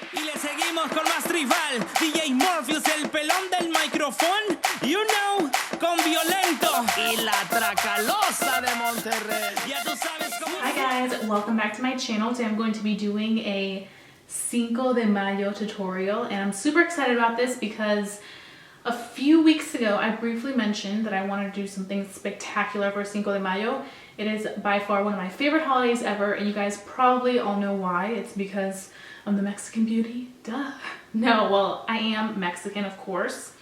Y le seguimos con más tribal, DJ MORPHE, el pelón del micrófono, you know, con Violento y la Tracalosa de Monterrey. Ya tú sabes cómo. Hi guys, welcome back to my channel. Today I'm going to be doing a Cinco de Mayo tutorial, and I'm super excited about this because a few weeks ago I briefly mentioned that I wanted to do something spectacular for Cinco de Mayo. It is by far one of my favorite holidays ever, and you guys probably all know why. It's because I'm the Mexican beauty, duh. No, well, I am Mexican, of course,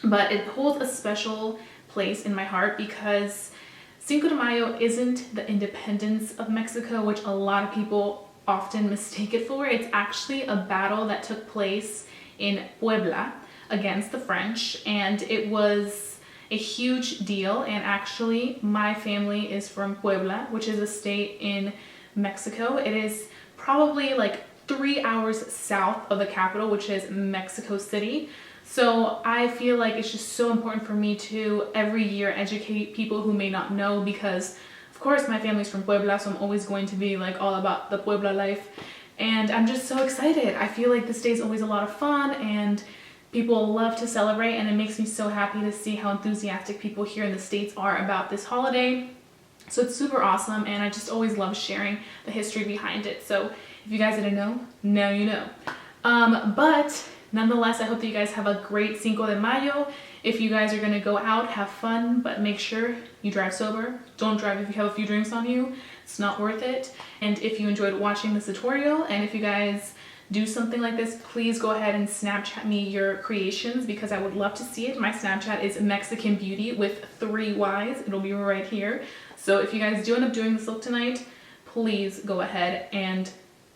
but it holds a special place in my heart because Cinco de Mayo isn't the independence of Mexico, which a lot of people often mistake it for. It's actually a battle that took place in Puebla against the French, and it was a huge deal. And actually my family is from Puebla, which is a state in Mexico. It is probably like 3 hours south of the capital, which is Mexico City. So I feel like it's just so important for me to every year educate people who may not know, because of course my family's from Puebla, so I'm always going to be like all about the Puebla life. And I'm just so excited. I feel like this day is always a lot of fun and people love to celebrate, and it makes me so happy to see how enthusiastic people here in the States are about this holiday. So it's super awesome, and I just always love sharing the history behind it. So if you guys didn't know, now you know. But nonetheless, I hope that you guys have a great Cinco de Mayo. If you guys are gonna go out, have fun, but make sure you drive sober. Don't drive if you have a few drinks on you. It's not worth it. And if you enjoyed watching this tutorial, and if you guys do something like this, please go ahead and Snapchat me your creations because I would love to see it. My Snapchat is Mexican Beauty with 3 Y's. It'll be right here. So if you guys do end up doing this look tonight, please go ahead and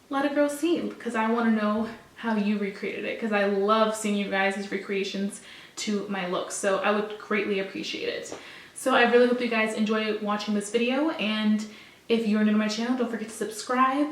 let a girl see, because I want to know how you recreated it, because I love seeing you guys' recreations to my looks. So I would greatly appreciate it. So I really hope you guys enjoy watching this video, and if you're new to my channel, don't forget to subscribe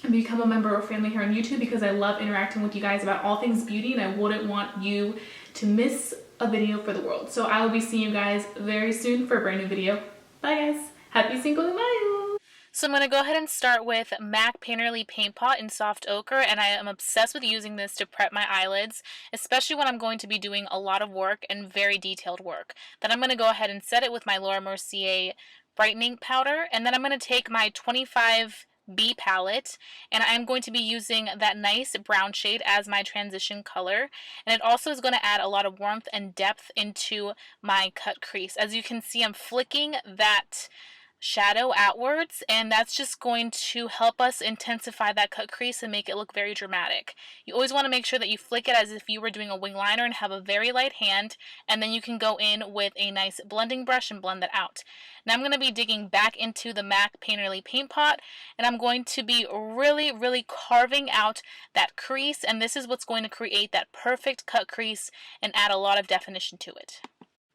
and become a member or family here on YouTube, because I love interacting with you guys about all things beauty, and I wouldn't want you to miss a video for the world. So I will be seeing you guys very soon for a brand new video. Bye guys. Happy Cinco de Mayo. So I'm going to go ahead and start with MAC Painterly Paint Pot in Soft Ochre, and I am obsessed with using this to prep my eyelids, especially when I'm going to be doing a lot of work and very detailed work. Then I'm going to go ahead and set it with my Laura Mercier brightening powder, and then I'm going to take my 25B palette, and I'm going to be using that nice brown shade as my transition color, and it also is going to add a lot of warmth and depth into my cut crease. As you can see, I'm flicking that shadow outwards, and that's just going to help us intensify that cut crease and make it look very dramatic. You always want to make sure that you flick it as if you were doing a wing liner and have a very light hand, and then you can go in with a nice blending brush and blend that out. Now I'm going to be digging back into the MAC Painterly Paint Pot, and I'm going to be really carving out that crease, and this is what's going to create that perfect cut crease and add a lot of definition to it.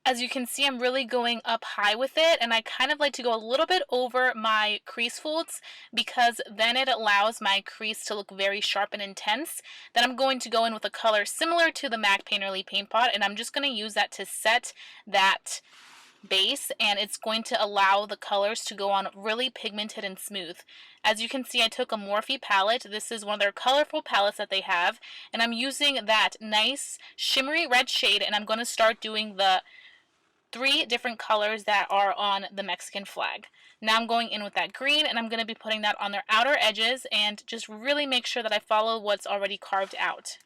As you can see, I'm really going up high with it, and I kind of like to go a little bit over my crease folds because then it allows my crease to look very sharp and intense. Then I'm going to go in with a color similar to the MAC Painterly Paint Pot, and I'm just going to use that to set that base, and it's going to allow the colors to go on really pigmented and smooth. As you can see, I took a Morphe palette. This is one of their colorful palettes that they have, and I'm using that nice shimmery red shade, and I'm going to start doing the 3 different colors that are on the Mexican flag. Now I'm going in with that green, and I'm going to be putting that on their outer edges and just really make sure that I follow what's already carved out.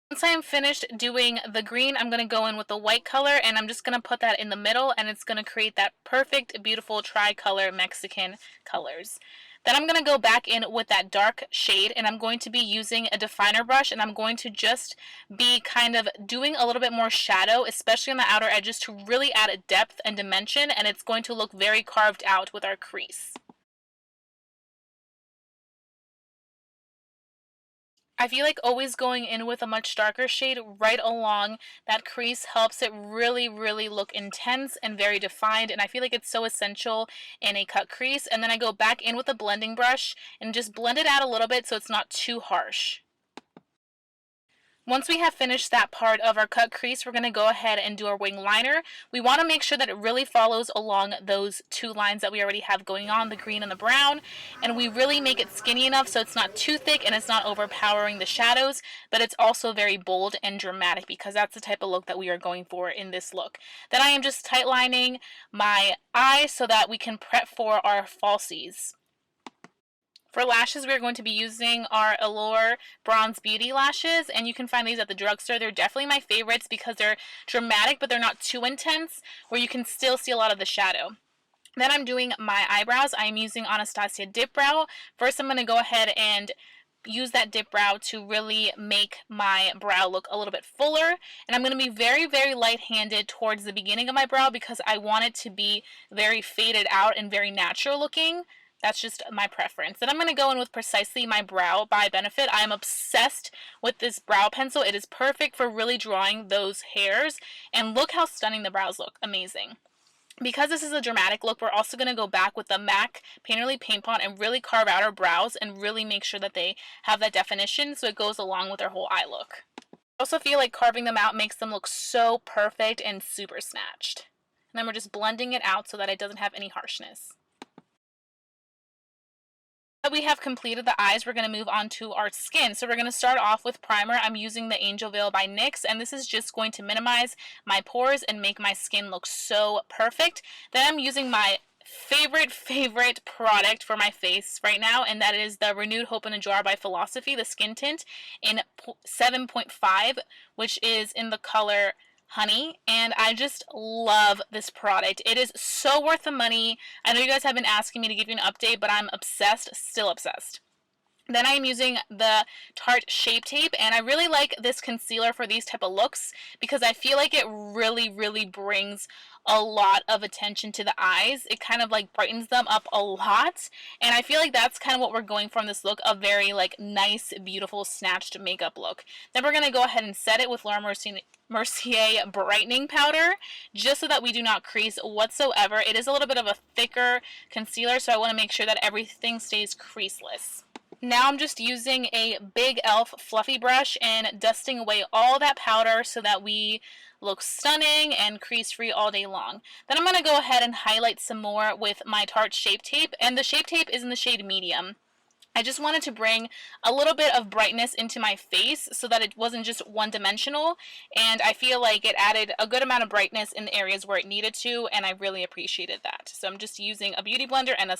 Once I'm finished doing the green, I'm going to go in with the white color, and I'm just going to put that in the middle, and it's going to create that perfect, beautiful tricolor Mexican colors. Then I'm going to go back in with that dark shade, and I'm going to be using a definer brush, and I'm going to just be kind of doing a little bit more shadow, especially on the outer edges, to really add a depth and dimension, and it's going to look very carved out with our crease. I feel like always going in with a much darker shade right along that crease helps it really look intense and very defined, and I feel like it's so essential in a cut crease. And then I go back in with a blending brush and just blend it out a little bit so it's not too harsh. Once we have finished that part of our cut crease, we're going to go ahead and do our wing liner. We want to make sure that it really follows along those two lines that we already have going on, the green and the brown, and we really make it skinny enough so it's not too thick and it's not overpowering the shadows, but it's also very bold and dramatic because that's the type of look that we are going for in this look. Then I am just tight lining my eye so that we can prep for our falsies. For lashes, we're going to be using our EYLURE Bronze Beauty lashes, and you can find these at the drugstore. They're definitely my favorites because they're dramatic, but they're not too intense, where you can still see a lot of the shadow. Then I'm doing my eyebrows. I'm using ANASTASIA DIPBROW. First, I'm going to go ahead and use that dip brow to really make my brow look a little bit fuller, and I'm going to be very, very light-handed towards the beginning of my brow because I want it to be very faded out and very natural looking. That's just my preference. Then I'm going to go in with Precisely My Brow by Benefit. I am obsessed with this brow pencil. It is perfect for really drawing those hairs, and look how stunning the brows look. Amazing. Because this is a dramatic look, we're also going to go back with the MAC Painterly Paint Pot and really carve out our brows and really make sure that they have that definition so it goes along with our whole eye look. I also feel like carving them out makes them look so perfect and super snatched. And then we're just blending it out so that it doesn't have any harshness. We have completed the eyes, we're going to move on to our skin. So we're going to start off with primer. I'm using the Angel Veil by NYX, and this is just going to minimize my pores and make my skin look so perfect. Then I'm using my favorite product for my face right now, and that is the Renewed Hope in a Jar by Philosophy, the skin tint in 7.5, which is in the color Honey, and I just love this product. It is so worth the money. I know you guys have been asking me to give you an update, but I'm obsessed, still obsessed. Then I'm using the Tarte Shape Tape, and I really like this concealer for these type of looks because I feel like it really brings a lot of attention to the eyes. It kind of like brightens them up a lot, and I feel like that's kind of what we're going for in this look, a very like nice, beautiful, snatched makeup look. Then we're going to go ahead and set it with Laura Mercier brightening powder just so that we do not crease whatsoever. It is a little bit of a thicker concealer, so I want to make sure that everything stays creaseless. Now I'm just using a big e.l.f. fluffy brush and dusting away all that powder so that we look stunning and crease free all day long. Then I'm going to go ahead and highlight some more with my Tarte Shape Tape, and the Shape Tape is in the shade Medium. I just wanted to bring a little bit of brightness into my face so that it wasn't just one-dimensional, and I feel like it added a good amount of brightness in the areas where it needed to, and I really appreciated that. So I'm just using a beauty blender and a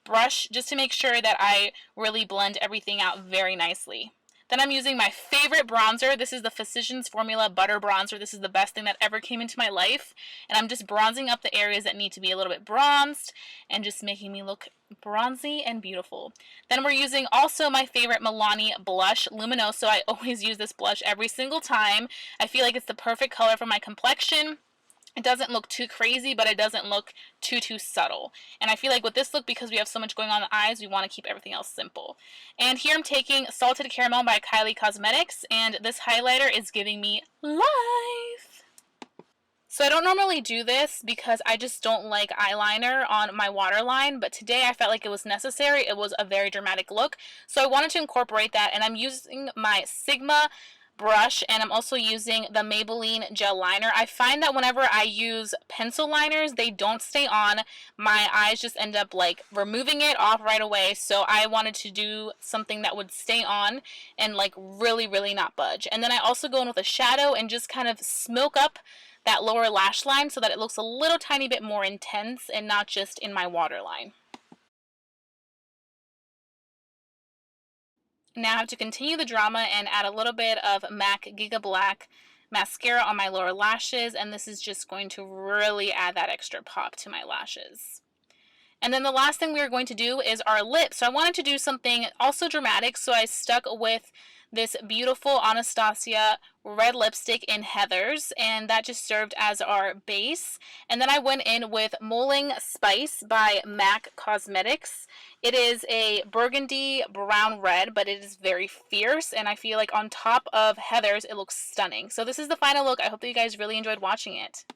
brush just to make sure that I really blend everything out very nicely. Then I'm using my favorite bronzer. This is the Physicians Formula Butter Bronzer. This is the best thing that ever came into my life. And I'm just bronzing up the areas that need to be a little bit bronzed and just making me look bronzy and beautiful. Then we're using also my favorite Milani blush, Luminoso. I always use this blush every single time. I feel like it's the perfect color for my complexion. It doesn't look too crazy, but it doesn't look too subtle. And I feel like with this look, because we have so much going on in the eyes, we want to keep everything else simple. And here I'm taking Salted Caramel by KYLIE Cosmetics, and this highlighter is giving me life. So I don't normally do this because I just don't like eyeliner on my waterline, but today I felt like it was necessary. It was a very dramatic look, so I wanted to incorporate that, and I'm using my Sigma brush, and I'm also using the Maybelline gel liner. I find that whenever I use pencil liners, they don't stay on. My eyes just end up like removing it off right away, so I wanted to do something that would stay on and like really not budge. And then I also go in with a shadow and just kind of smoke up that lower lash line so that it looks a little tiny bit more intense and not just in my waterline. Now I have to continue the drama and add a little bit of MAC Giga Black mascara on my lower lashes, and this is just going to really add that extra pop to my lashes. And then the last thing we are going to do is our lips. So I wanted to do something also dramatic, so I stuck with this beautiful Anastasia red lipstick in Heathers, and that just served as our base. And then I went in with MULLIN Spice by MAC Cosmetics. It is a burgundy brown red, but it is very fierce, and I feel like on top of Heathers it looks stunning. So this is the final look. I hope that you guys really enjoyed watching it.